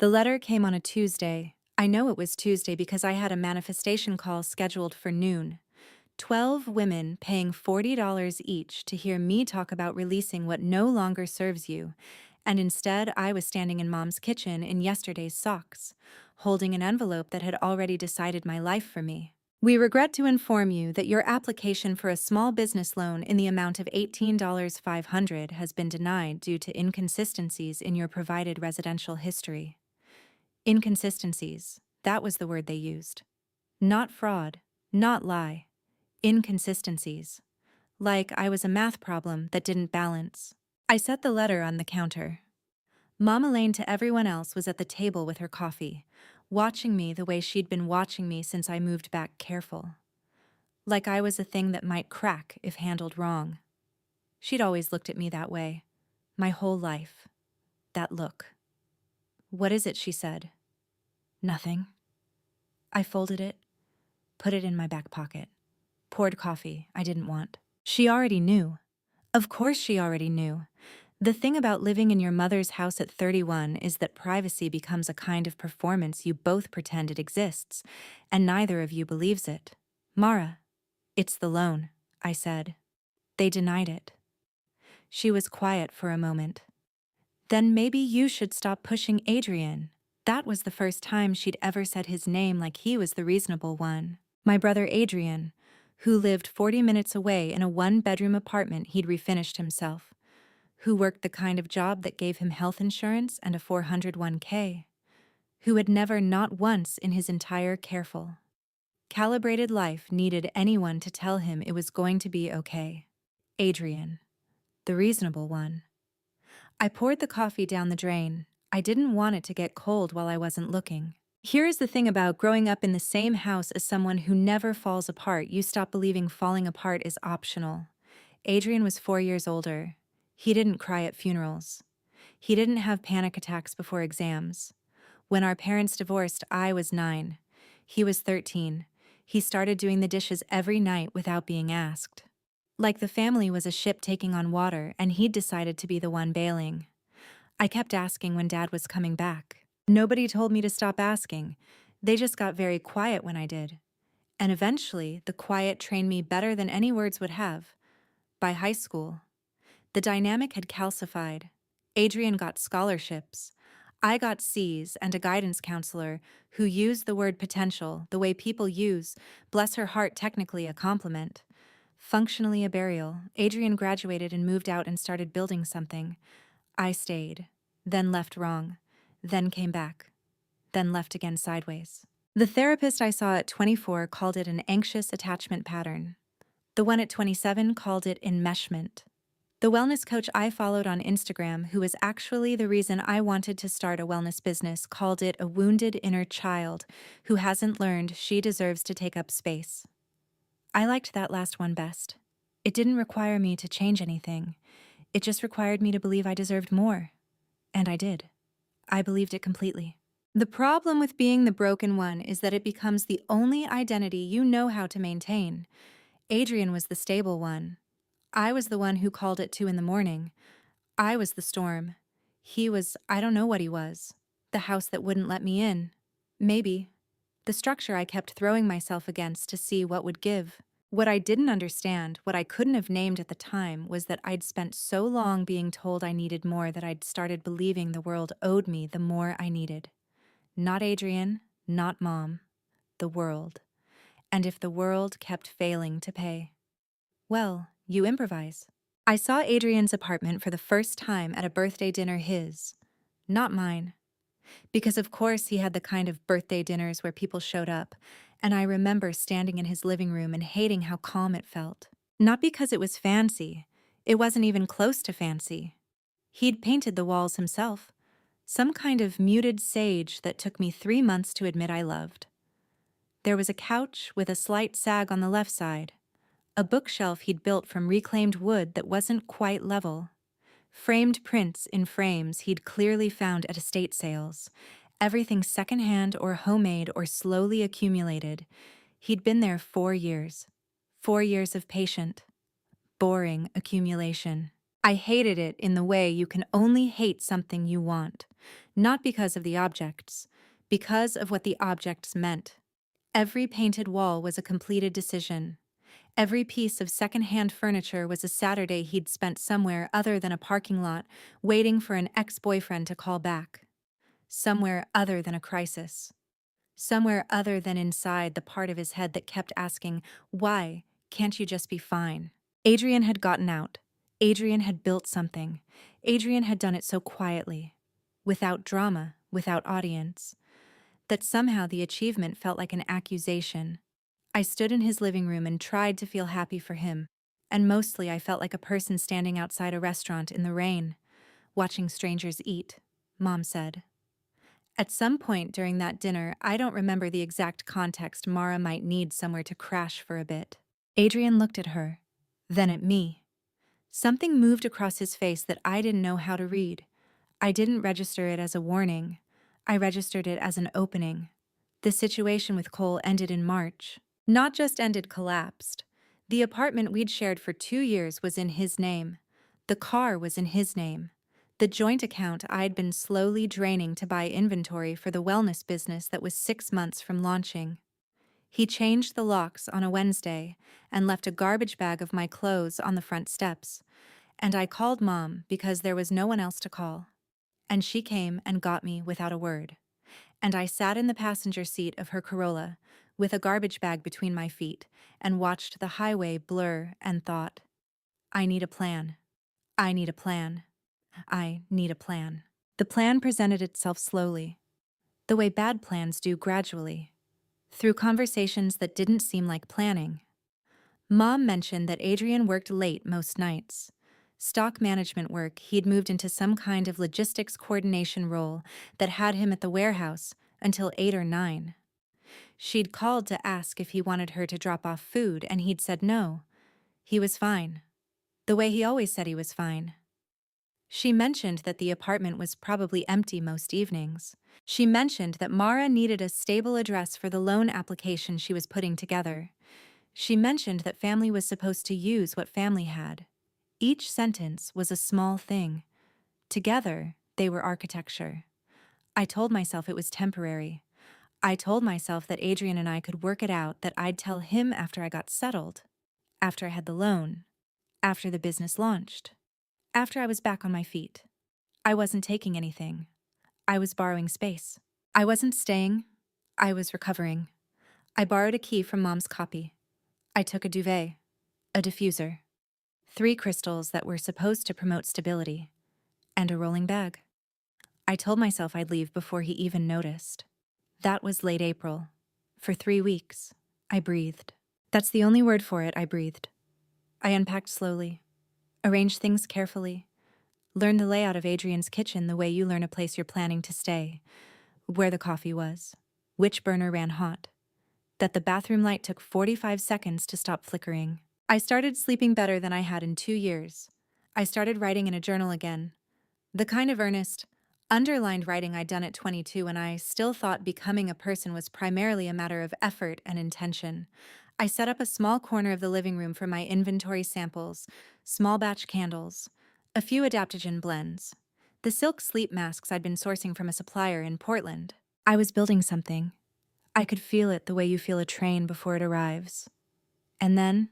The letter came on a Tuesday. I know it was Tuesday because I had a manifestation call scheduled for noon. 12 women paying $40 each to hear me talk about releasing what no longer serves you, and instead I was standing in Mom's kitchen in yesterday's socks, holding an envelope that had already decided my life for me. We regret to inform you that your application for a small business loan in the amount of $18,500 has been denied due to inconsistencies in your provided residential history. Inconsistencies, that was the word they used. Not fraud, not lie. Inconsistencies. Like I was a math problem that didn't balance. I set the letter on the counter. Mom Elaine to everyone else was at the table with her coffee, watching me the way she'd been watching me since I moved back careful. Like I was a thing that might crack if handled wrong. She'd always looked at me that way. My whole life. That look. "What is it?" she said. "Nothing." I folded it, put it in my back pocket, poured coffee I didn't want. She already knew. Of course she already knew. The thing about living in your mother's house at 31 is that privacy becomes a kind of performance you both pretend it exists, and neither of you believes it. "Mara, it's the loan," I said. "They denied it." She was quiet for a moment. "Then maybe you should stop pushing Adrian." That was the first time she'd ever said his name like he was the reasonable one. My brother Adrian, who lived 40 minutes away in a one-bedroom apartment he'd refinished himself, who worked the kind of job that gave him health insurance and a 401k, who had never not once in his entire careful, calibrated life needed anyone to tell him it was going to be okay. Adrian, the reasonable one. I poured the coffee down the drain. I didn't want it to get cold while I wasn't looking. Here is the thing about growing up in the same house as someone who never falls apart. You stop believing falling apart is optional. Adrian was 4 years older. He didn't cry at funerals. He didn't have panic attacks before exams. When our parents divorced, I was 9. He was 13. He started doing the dishes every night without being asked. Like the family was a ship taking on water, and he'd decided to be the one bailing. I kept asking when Dad was coming back. Nobody told me to stop asking. They just got very quiet when I did. And eventually, the quiet trained me better than any words would have. By high school, the dynamic had calcified. Adrian got scholarships. I got C's and a guidance counselor who used the word potential the way people use, bless her heart, technically a compliment. Functionally a burial. Adrian graduated and moved out and started building something. I stayed, then left wrong, then came back, then left again sideways. The therapist I saw at 24 called it an anxious attachment pattern. The one at 27 called it enmeshment. The wellness coach I followed on Instagram, who was actually the reason I wanted to start a wellness business, called it a wounded inner child who hasn't learned she deserves to take up space. I liked that last one best. It didn't require me to change anything. It just required me to believe I deserved more. And I did. I believed it completely. The problem with being the broken one is that it becomes the only identity you know how to maintain. Adrian was the stable one. I was the one who called at 2 in the morning. I was the storm. He was, I don't know what he was. The house that wouldn't let me in. Maybe. The structure I kept throwing myself against to see what would give. What I didn't understand, what I couldn't have named at the time, was that I'd spent so long being told I needed more that I'd started believing the world owed me the more I needed. Not Adrian, not Mom. The world. And if the world kept failing to pay, well, you improvise. I saw Adrian's apartment for the first time at a birthday dinner his, not mine. Because of course he had the kind of birthday dinners where people showed up, and I remember standing in his living room and hating how calm it felt. Not because it was fancy. It wasn't even close to fancy. He'd painted the walls himself. Some kind of muted sage that took me 3 months to admit I loved. There was a couch with a slight sag on the left side. A bookshelf he'd built from reclaimed wood that wasn't quite level. Framed prints in frames he'd clearly found at estate sales. Everything secondhand or homemade or slowly accumulated. He'd been there 4 years. 4 years of patient, boring accumulation. I hated it in the way you can only hate something you want. Not because of the objects, because of what the objects meant. Every painted wall was a completed decision. Every piece of second-hand furniture was a Saturday he'd spent somewhere other than a parking lot, waiting for an ex-boyfriend to call back. Somewhere other than a crisis. Somewhere other than inside the part of his head that kept asking, why can't you just be fine? Adrian had gotten out. Adrian had built something. Adrian had done it so quietly, without drama, without audience, that somehow the achievement felt like an accusation. I stood in his living room and tried to feel happy for him, and mostly I felt like a person standing outside a restaurant in the rain, watching strangers eat, Mom said. At some point during that dinner, I don't remember the exact context, Mara might need somewhere to crash for a bit. Adrian looked at her, then at me. Something moved across his face that I didn't know how to read. I didn't register it as a warning. I registered it as an opening. The situation with Cole ended in March. Not just ended, collapsed. The apartment we'd shared for 2 years was in his name. The car was in his name. The joint account I'd been slowly draining to buy inventory for the wellness business that was 6 months from launching. He changed the locks on a Wednesday and left a garbage bag of my clothes on the front steps, and I called Mom because there was no one else to call. And she came and got me without a word. And I sat in the passenger seat of her Corolla with a garbage bag between my feet and watched the highway blur and thought, I need a plan. I need a plan. I need a plan. The plan presented itself slowly, the way bad plans do, gradually, through conversations that didn't seem like planning. Mom mentioned that Adrian worked late most nights. Stock management work, he'd moved into some kind of logistics coordination role that had him at the warehouse until 8 or 9. She'd called to ask if he wanted her to drop off food, and he'd said no. He was fine. The way he always said he was fine. She mentioned that the apartment was probably empty most evenings. She mentioned that Mara needed a stable address for the loan application she was putting together. She mentioned that family was supposed to use what family had. Each sentence was a small thing. Together, they were architecture. I told myself it was temporary. I told myself that Adrian and I could work it out, that I'd tell him after I got settled, after I had the loan, after the business launched, after I was back on my feet. I wasn't taking anything. I was borrowing space. I wasn't staying. I was recovering. I borrowed a key from Mom's copy. I took a duvet, a diffuser, 3 crystals that were supposed to promote stability, and a rolling bag. I told myself I'd leave before he even noticed. That was late April. For 3 weeks, I breathed. That's the only word for it, I breathed. I unpacked slowly, arranged things carefully, learned the layout of Adrian's kitchen the way you learn a place you're planning to stay, where the coffee was, which burner ran hot, that the bathroom light took 45 seconds to stop flickering. I started sleeping better than I had in 2 years. I started writing in a journal again. The kind of earnest, underlined writing I'd done at 22 when I still thought becoming a person was primarily a matter of effort and intention. I set up a small corner of the living room for my inventory samples, small batch candles, a few adaptogen blends, the silk sleep masks I'd been sourcing from a supplier in Portland. I was building something. I could feel it the way you feel a train before it arrives. And then,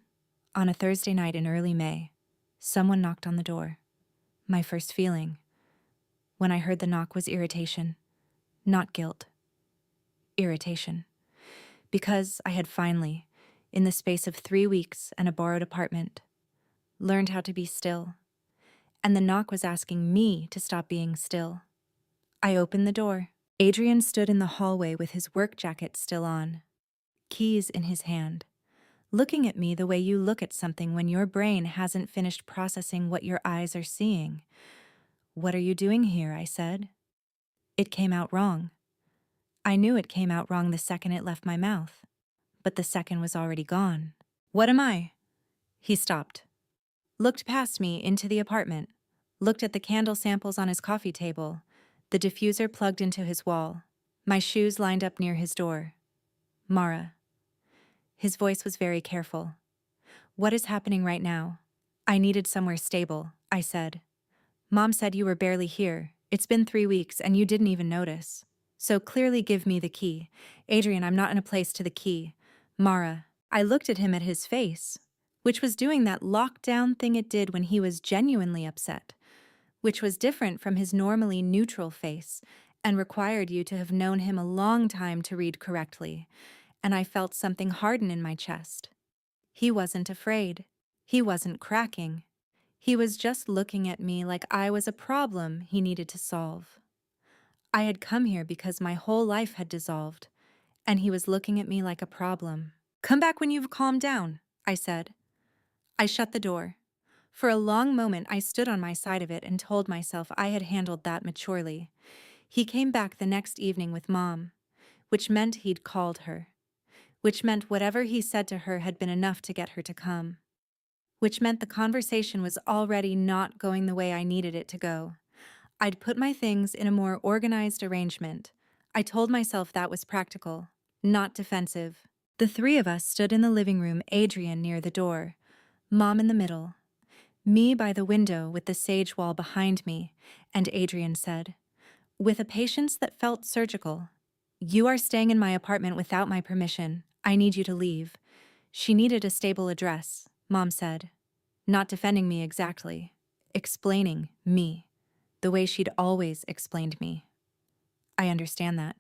on a Thursday night in early May, someone knocked on the door. My first feeling, when I heard the knock, was irritation, not guilt. Irritation. Because I had finally, in the space of 3 weeks and a borrowed apartment, learned how to be still. And the knock was asking me to stop being still. I opened the door. Adrian stood in the hallway with his work jacket still on, keys in his hand, looking at me the way you look at something when your brain hasn't finished processing what your eyes are seeing. "What are you doing here?" I said. It came out wrong. I knew it came out wrong the second it left my mouth, but the second was already gone. "What am I?" He stopped, looked past me into the apartment, looked at the candle samples on his coffee table, the diffuser plugged into his wall, my shoes lined up near his door. "Mara." His voice was very careful. "What is happening right now?" "I needed somewhere stable," I said. "Mom said you were barely here. It's been 3 weeks and you didn't even notice. So clearly give me the key. Adrian, I'm not in a place to the key. Mara. I looked at him at his face, which was doing that lockdown thing it did when he was genuinely upset, which was different from his normally neutral face and required you to have known him a long time to read correctly, and I felt something harden in my chest. He wasn't afraid. He wasn't cracking. He was just looking at me like I was a problem he needed to solve. I had come here because my whole life had dissolved, and he was looking at me like a problem. Come back when you've calmed down, I said. I shut the door. For a long moment I stood on my side of it and told myself I had handled that maturely. He came back the next evening with Mom, which meant he'd called her, which meant whatever he said to her had been enough to get her to come, which meant the conversation was already not going the way I needed it to go. I'd put my things in a more organized arrangement. I told myself that was practical, not defensive. The three of us stood in the living room, Adrian near the door, Mom in the middle, me by the window with the sage wall behind me, and Adrian said, with a patience that felt surgical, "You are staying in my apartment without my permission. I need you to leave." She needed a stable address, Mom said, not defending me exactly, explaining me, the way she'd always explained me. I understand that.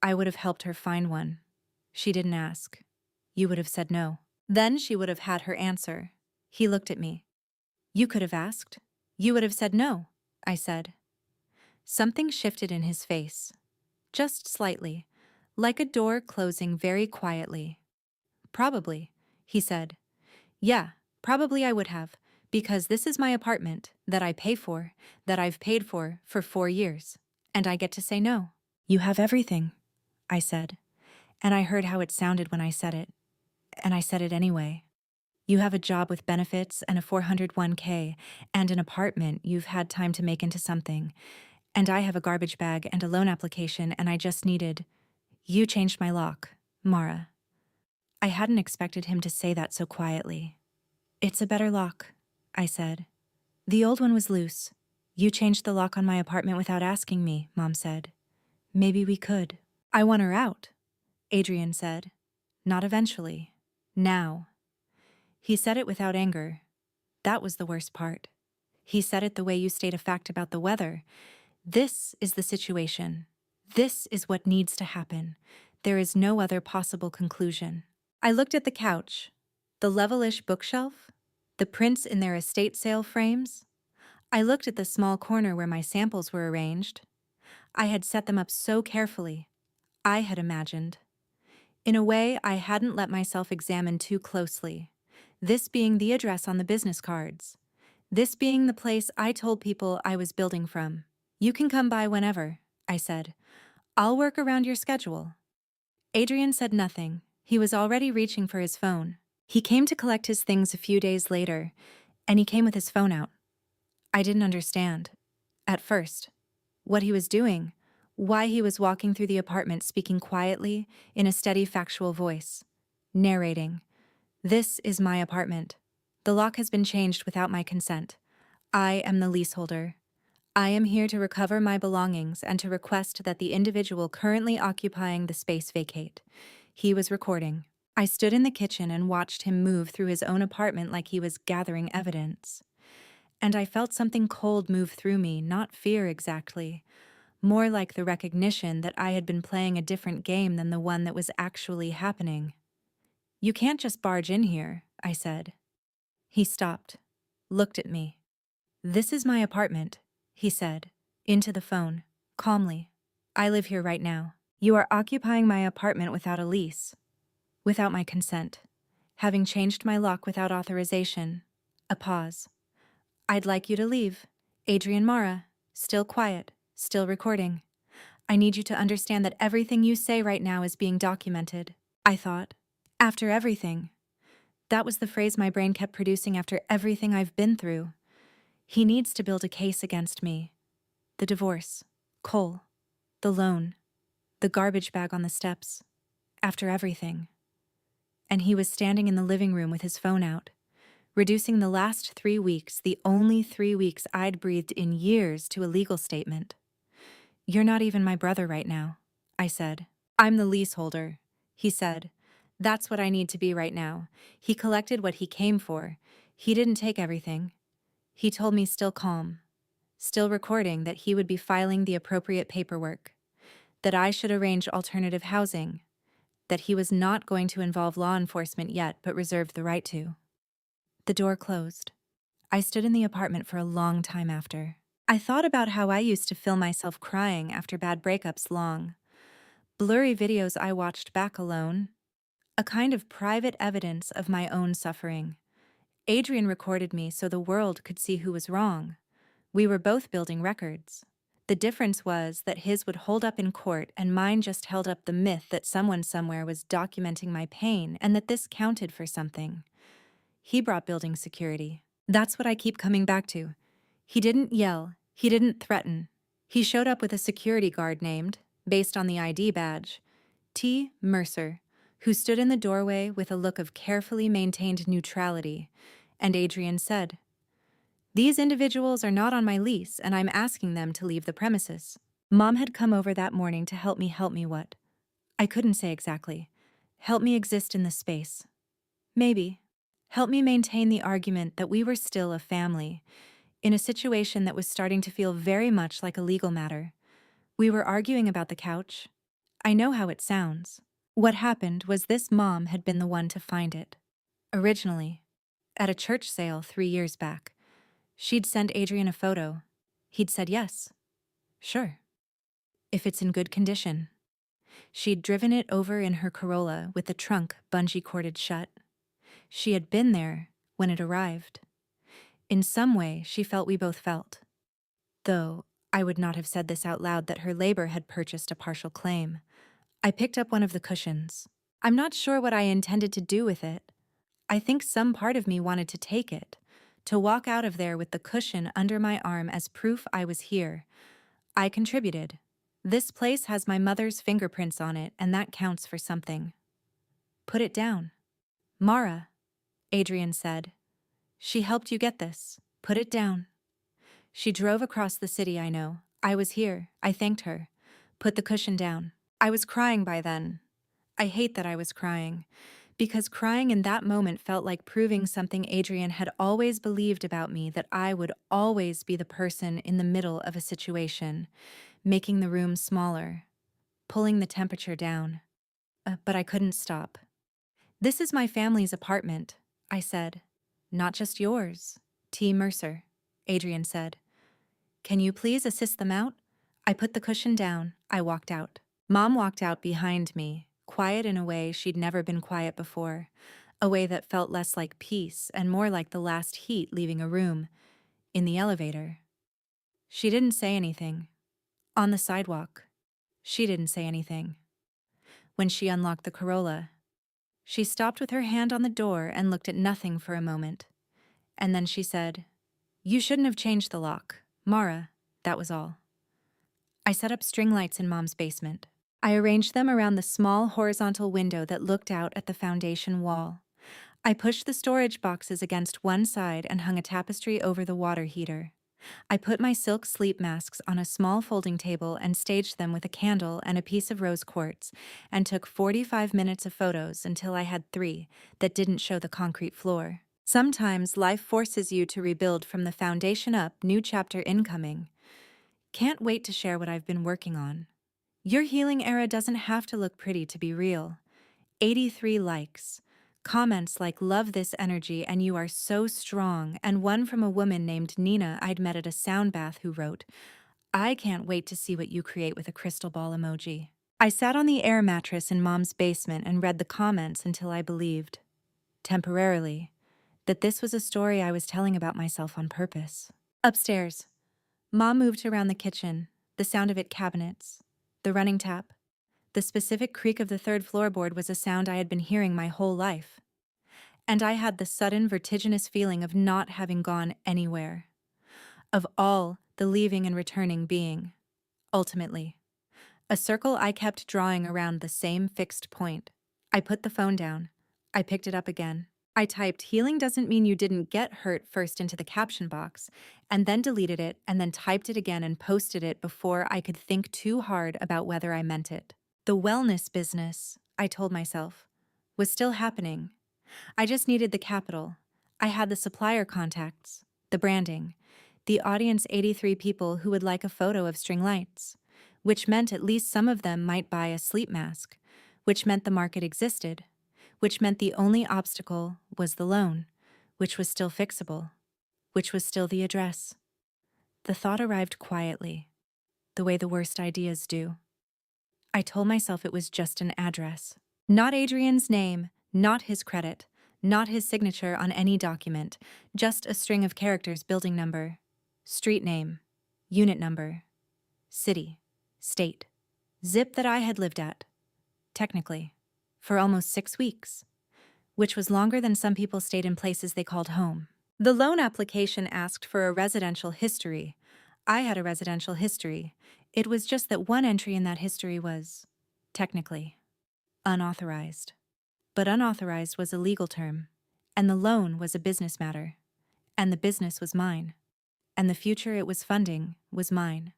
I would have helped her find one. She didn't ask. You would have said no. Then she would have had her answer. He looked at me. You could have asked. You would have said no, I said. Something shifted in his face, just slightly, like a door closing very quietly. Probably, he said. Yeah, probably I would have, because this is my apartment that I pay for, that I've paid for 4 years, and I get to say no. You have everything, I said, and I heard how it sounded when I said it, and I said it anyway. You have a job with benefits and a 401k and an apartment you've had time to make into something, and I have a garbage bag and a loan application, and I just needed... You changed my lock, Mara. I hadn't expected him to say that so quietly. It's a better lock, I said. The old one was loose. You changed the lock on my apartment without asking me, Mom said. Maybe we could. I want her out, Adrian said. Not eventually. Now. He said it without anger. That was the worst part. He said it the way you state a fact about the weather. This is the situation. This is what needs to happen. There is no other possible conclusion. I looked at the couch, the levelish bookshelf, the prints in their estate sale frames. I looked at the small corner where my samples were arranged. I had set them up so carefully. I had imagined. In a way, I hadn't let myself examine too closely. This being the address on the business cards. This being the place I told people I was building from. You can come by whenever, I said. I'll work around your schedule. Adrian said nothing. He was already reaching for his phone. He came to collect his things a few days later, and he came with his phone out. I didn't understand, at first, what he was doing, why he was walking through the apartment speaking quietly in a steady factual voice, narrating, "This is my apartment. The lock has been changed without my consent. I am the leaseholder. I am here to recover my belongings and to request that the individual currently occupying the space vacate." He was recording. I stood in the kitchen and watched him move through his own apartment like he was gathering evidence. And I felt something cold move through me, not fear exactly, more like the recognition that I had been playing a different game than the one that was actually happening. You can't just barge in here, I said. He stopped, looked at me. This is my apartment, he said, into the phone, calmly. I live here right now. You are occupying my apartment without a lease, without my consent, having changed my lock without authorization. A pause. I'd like you to leave. Adrian Mara, still quiet, still recording. I need you to understand that everything you say right now is being documented. I thought. After everything. That was the phrase my brain kept producing after everything I've been through. He needs to build a case against me. The divorce, Cole, the loan, the garbage bag on the steps. After everything. And he was standing in the living room with his phone out, reducing the last 3 weeks, the only 3 weeks I'd breathed in years, to a legal statement. "You're not even my brother right now," I said. "I'm the leaseholder," he said. "That's what I need to be right now." He collected what he came for. He didn't take everything. He told me, still calm, still recording, that he would be filing the appropriate paperwork, that I should arrange alternative housing, that he was not going to involve law enforcement yet but reserved the right to. The door closed. I stood in the apartment for a long time after. I thought about how I used to film myself crying after bad breakups, long, blurry videos I watched back alone, a kind of private evidence of my own suffering. Adrian recorded me so the world could see who was wrong. We were both building records. The difference was that his would hold up in court and mine just held up the myth that someone somewhere was documenting my pain and that this counted for something. He brought building security. That's what I keep coming back to. He didn't yell. He didn't threaten. He showed up with a security guard named, based on the ID badge, T. Mercer, who stood in the doorway with a look of carefully maintained neutrality, and Adrian said, "These individuals are not on my lease, and I'm asking them to leave the premises." Mom had come over that morning to help me what? I couldn't say exactly. Help me exist in this space. Maybe. Help me maintain the argument that we were still a family, in a situation that was starting to feel very much like a legal matter. We were arguing about the couch. I know how it sounds. What happened was this mom had been the one to find it. Originally, at a church sale 3 years back, she'd sent Adrian a photo. He'd said yes. Sure. If it's in good condition. She'd driven it over in her Corolla with the trunk bungee corded shut. She had been there when it arrived. In some way, she felt we both felt. Though I would not have said this out loud, that her labor had purchased a partial claim. I picked up one of the cushions. I'm not sure what I intended to do with it. I think some part of me wanted to take it, to walk out of there with the cushion under my arm as proof I was here. I contributed. This place has my mother's fingerprints on it, and that counts for something. Put it down. Mara, Adrian said. She helped you get this. Put it down. She drove across the city, I know. I was here. I thanked her. Put the cushion down. I was crying by then. I hate that I was crying, because crying in that moment felt like proving something Adrian had always believed about me, that I would always be the person in the middle of a situation, making the room smaller, pulling the temperature down. But I couldn't stop. "This is my family's apartment," I said. "Not just yours." T. Mercer, Adrian said. "Can you please assist them out?" I put the cushion down. I walked out. Mom walked out behind me, quiet in a way she'd never been quiet before, a way that felt less like peace and more like the last heat leaving a room, in the elevator. She didn't say anything. On the sidewalk, she didn't say anything. When she unlocked the Corolla, she stopped with her hand on the door and looked at nothing for a moment. And then she said, "You shouldn't have changed the lock, Mara." That was all. I set up string lights in Mom's basement. I arranged them around the small horizontal window that looked out at the foundation wall. I pushed the storage boxes against one side and hung a tapestry over the water heater. I put my silk sleep masks on a small folding table and staged them with a candle and a piece of rose quartz, and took 45 minutes of photos until I had 3 that didn't show the concrete floor. Sometimes life forces you to rebuild from the foundation up. New chapter incoming. Can't wait to share what I've been working on. Your healing era doesn't have to look pretty to be real. 83 likes. Comments like "love this energy" and "you are so strong," and one from a woman named Nina I'd met at a sound bath who wrote, "I can't wait to see what you create," with a crystal ball emoji. I sat on the air mattress in Mom's basement and read the comments until I believed, temporarily, that this was a story I was telling about myself on purpose. Upstairs, Mom moved around the kitchen, the sound of it cabinets, the running tap. The specific creak of the third floorboard was a sound I had been hearing my whole life. And I had the sudden vertiginous feeling of not having gone anywhere. Of all the leaving and returning being, ultimately, a circle I kept drawing around the same fixed point. I put the phone down. I picked it up again. I typed healing doesn't mean you didn't get hurt first into the caption box, and then deleted it and then typed it again and posted it before I could think too hard about whether I meant it. The wellness business, I told myself, was still happening. I just needed the capital. I had the supplier contacts, the branding, the audience 83 people who would like a photo of string lights, which meant at least some of them might buy a sleep mask, which meant the market existed, which meant the only obstacle was the loan, which was still fixable, which was still the address. The thought arrived quietly, the way the worst ideas do. I told myself it was just an address. Not Adrian's name, not his credit, not his signature on any document, just a string of characters: building number, street name, unit number, city, state, zip that I had lived at, technically, for almost 6 weeks, which was longer than some people stayed in places they called home. The loan application asked for a residential history. I had a residential history. It was just that one entry in that history was, technically, unauthorized. But unauthorized was a legal term, and the loan was a business matter, and the business was mine, and the future it was funding was mine.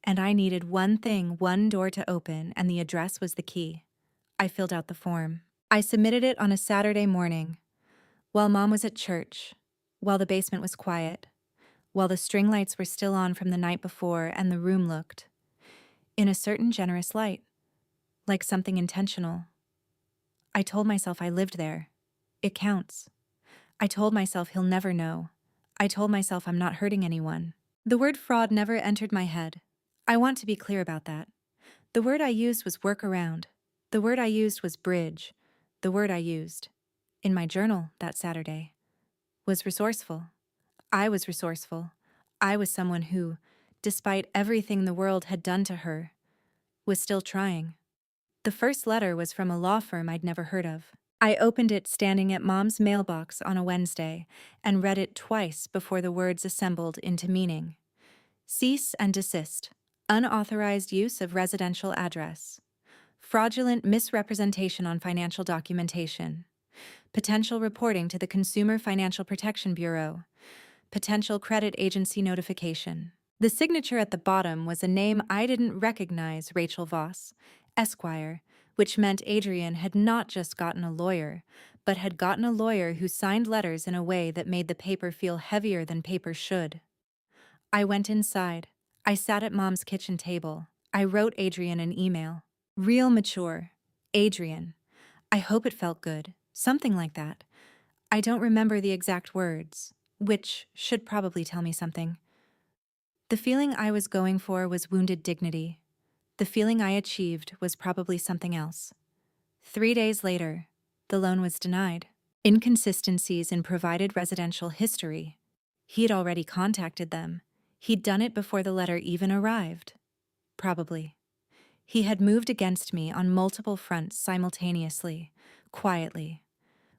And I needed one thing, one door to open, and the address was the key. I filled out the form. I submitted it on a Saturday morning, while Mom was at church, while the basement was quiet, while the string lights were still on from the night before and the room looked, in a certain generous light, like something intentional. I told myself I lived there. It counts. I told myself he'll never know. I told myself I'm not hurting anyone. The word fraud never entered my head. I want to be clear about that. The word I used was workaround. The word I used was bridge. The word I used, in my journal that Saturday, was resourceful. I was resourceful. I was someone who, despite everything the world had done to her, was still trying. The first letter was from a law firm I'd never heard of. I opened it standing at Mom's mailbox on a Wednesday and read it twice before the words assembled into meaning. Cease and desist. Unauthorized use of residential address. Fraudulent misrepresentation on financial documentation. Potential reporting to the Consumer Financial Protection Bureau. Potential credit agency notification. The signature at the bottom was a name I didn't recognize: Rachel Voss, Esquire, which meant Adrian had not just gotten a lawyer, but had gotten a lawyer who signed letters in a way that made the paper feel heavier than paper should. I went inside. I sat at Mom's kitchen table. I wrote Adrian an email. Real mature. Adrian. I hope it felt good. Something like that. I don't remember the exact words, which should probably tell me something. The feeling I was going for was wounded dignity. The feeling I achieved was probably something else. 3 days later, the loan was denied. Inconsistencies in provided residential history. He'd already contacted them. He'd done it before the letter even arrived. Probably. He had moved against me on multiple fronts simultaneously, quietly,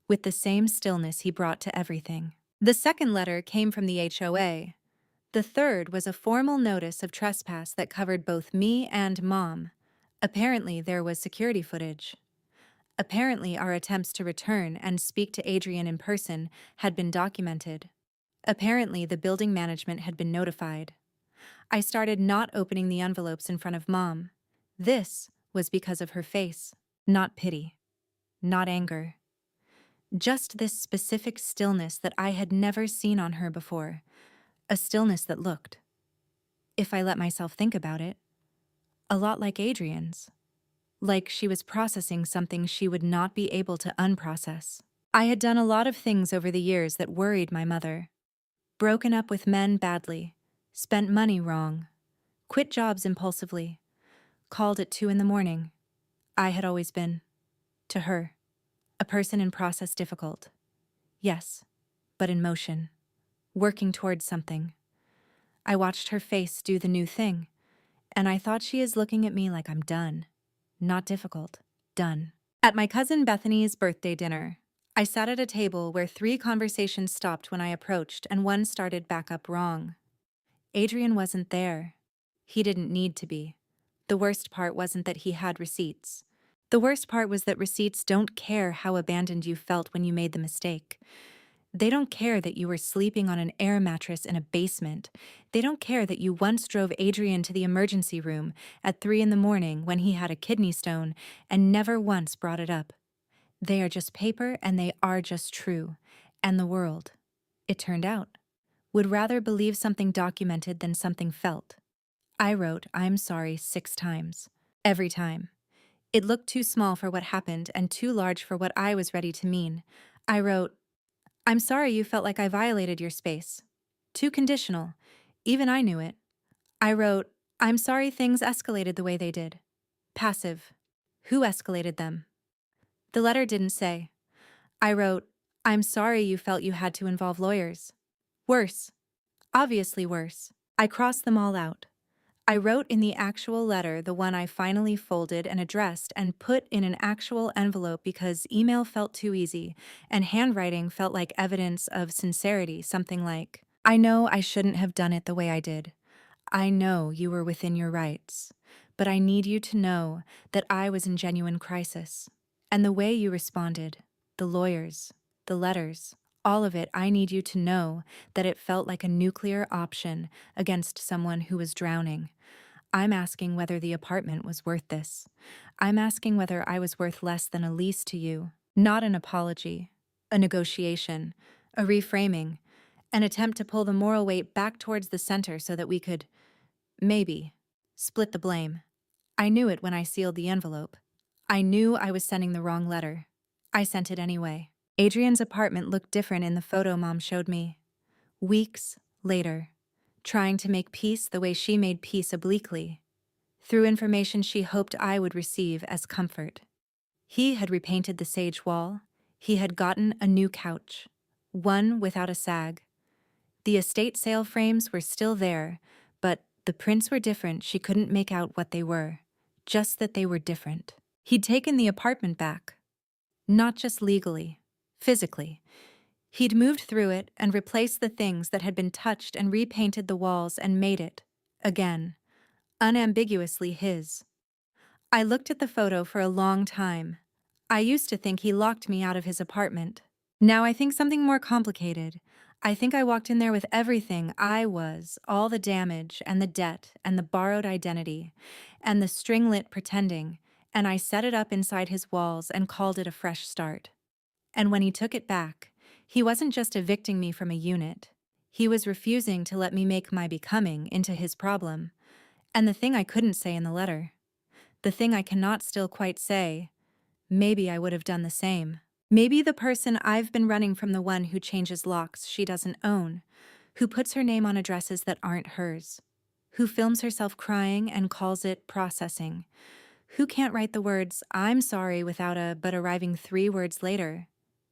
with the same stillness he brought to everything. The second letter came from the HOA. The third was a formal notice of trespass that covered both me and Mom. Apparently, there was security footage. Apparently, our attempts to return and speak to Adrian in person had been documented. Apparently, the building management had been notified. I started not opening the envelopes in front of Mom. This was because of her face. Not pity. Not anger. Just this specific stillness that I had never seen on her before. A stillness that looked, if I let myself think about it, a lot like Adrian's. Like she was processing something she would not be able to unprocess. I had done a lot of things over the years that worried my mother. Broken up with men badly, spent money wrong, quit jobs impulsively, called at 2 a.m. I had always been, to her, a person in process difficult. Yes, but in motion, working towards something. I watched her face do the new thing, and I thought she is looking at me like I'm done. Not difficult, done. At my cousin Bethany's birthday dinner, I sat at a table where 3 conversations stopped when I approached and one started back up wrong. Adrian wasn't there. He didn't need to be. The worst part wasn't that he had receipts. The worst part was that receipts don't care how abandoned you felt when you made the mistake. They don't care that you were sleeping on an air mattress in a basement. They don't care that you once drove Adrian to the emergency room at 3 in the morning when he had a kidney stone and never once brought it up. They are just paper and they are just true. And the world, it turned out, would rather believe something documented than something felt. I wrote, "I'm sorry" 6 times. Every time. It looked too small for what happened and too large for what I was ready to mean. I wrote, "I'm sorry you felt like I violated your space." Too conditional. Even I knew it. I wrote, "I'm sorry things escalated the way they did." Passive. Who escalated them? The letter didn't say. I wrote, "I'm sorry you felt you had to involve lawyers." Worse. Obviously worse. I crossed them all out. I wrote in the actual letter, the one I finally folded and addressed and put in an actual envelope because email felt too easy and handwriting felt like evidence of sincerity, something like, "I know I shouldn't have done it the way I did. I know you were within your rights, but I need you to know that I was in genuine crisis. And the way you responded, the lawyers, the letters, all of it, I need you to know that it felt like a nuclear option against someone who was drowning. I'm asking whether the apartment was worth this. I'm asking whether I was worth less than a lease to you. Not an apology, a negotiation, a reframing, an attempt to pull the moral weight back towards the center so that we could, maybe, split the blame. I knew it when I sealed the envelope. I knew I was sending the wrong letter. I sent it anyway. Adrian's apartment looked different in the photo Mom showed me. Weeks later, trying to make peace the way she made peace obliquely, through information she hoped I would receive as comfort. He had repainted the sage wall. He had gotten a new couch, one without a sag. The estate sale frames were still there, but the prints were different. She couldn't make out what they were, just that they were different. He'd taken the apartment back. Not just legally, physically. He'd moved through it and replaced the things that had been touched and repainted the walls and made it, again, unambiguously his. I looked at the photo for a long time. I used to think he locked me out of his apartment. Now I think something more complicated. I think I walked in there with everything I was, all the damage and the debt and the borrowed identity and the stringlet pretending, and I set it up inside his walls and called it a fresh start. And when he took it back, he wasn't just evicting me from a unit. He was refusing to let me make my becoming into his problem. And the thing I couldn't say in the letter, the thing I cannot still quite say, maybe I would have done the same. Maybe the person I've been running from, the one who changes locks she doesn't own, who puts her name on addresses that aren't hers, who films herself crying and calls it processing, who can't write the words "I'm sorry" without a but arriving 3 words later.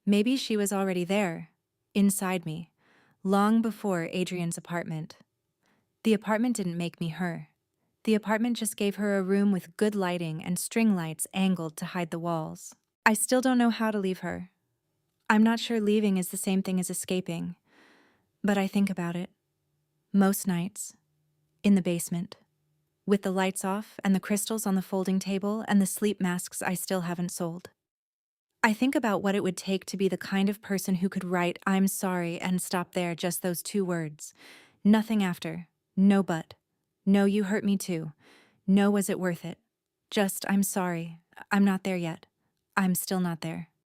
Maybe she was already there, inside me, long before Adrian's apartment. The apartment didn't make me her. The apartment just gave her a room with good lighting and string lights angled to hide the walls. I still don't know how to leave her. I'm not sure leaving is the same thing as escaping, but I think about it. Most nights, in the basement, with the lights off and the crystals on the folding table and the sleep masks I still haven't sold. I think about what it would take to be the kind of person who could write "I'm sorry" and stop there, just those 2 words. Nothing after. No but. No, you hurt me too. No, was it worth it? Just "I'm sorry. I'm not there yet. I'm still not there."